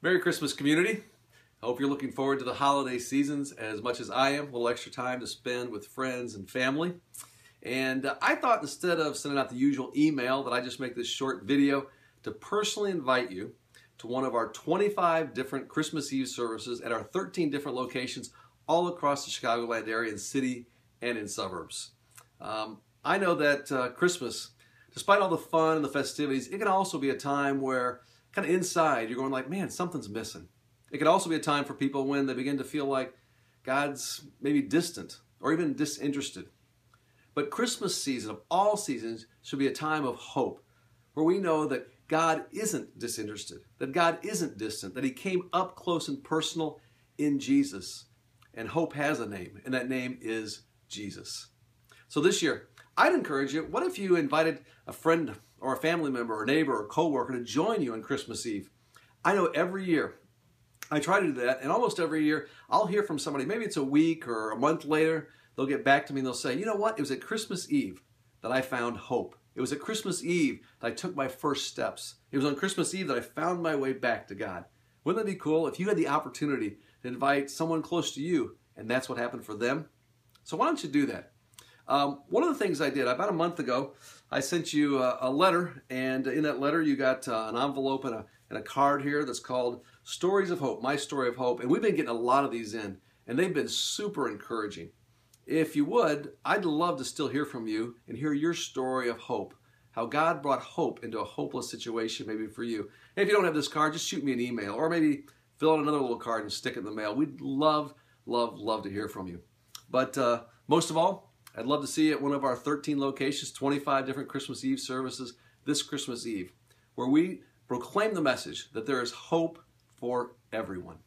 Merry Christmas, community. I hope you're looking forward to the holiday seasons as much as I am. A little extra time to spend with friends and family. And I thought instead of sending out the usual email that I just make this short video to personally invite you to one of our 25 different Christmas Eve services at our 13 different locations all across the Chicagoland area in city and in suburbs. I know that Christmas, despite all the fun and the festivities, it can also be a time where kind of inside you're going like, man, something's missing. It can also be a time for people when they begin to feel like God's maybe distant or even disinterested. But Christmas season of all seasons should be a time of hope where we know that God isn't disinterested, that God isn't distant, that He came up close and personal in Jesus. And hope has a name, and that name is Jesus. So this year, I'd encourage you, what if you invited a friend or a family member or a neighbor or coworker to join you on Christmas Eve? I know every year I try to do that, and almost every year I'll hear from somebody, maybe it's a week or a month later, they'll get back to me and they'll say, you know what, it was at Christmas Eve that I found hope. It was at Christmas Eve that I took my first steps. It was on Christmas Eve that I found my way back to God. Wouldn't that be cool if you had the opportunity to invite someone close to you and that's what happened for them? So why don't you do that? One of the things I did, about a month ago, I sent you a letter, and in that letter you got an envelope and a card here that's called Stories of Hope, My Story of Hope, and we've been getting a lot of these in, and they've been super encouraging. If you would, I'd love to still hear from you and hear your story of hope, how God brought hope into a hopeless situation maybe for you. And if you don't have this card, just shoot me an email, or maybe fill out another little card and stick it in the mail. We'd love, love, love to hear from you. But most of all, I'd love to see you at one of our 13 locations, 25 different Christmas Eve services this Christmas Eve, where we proclaim the message that there is hope for everyone.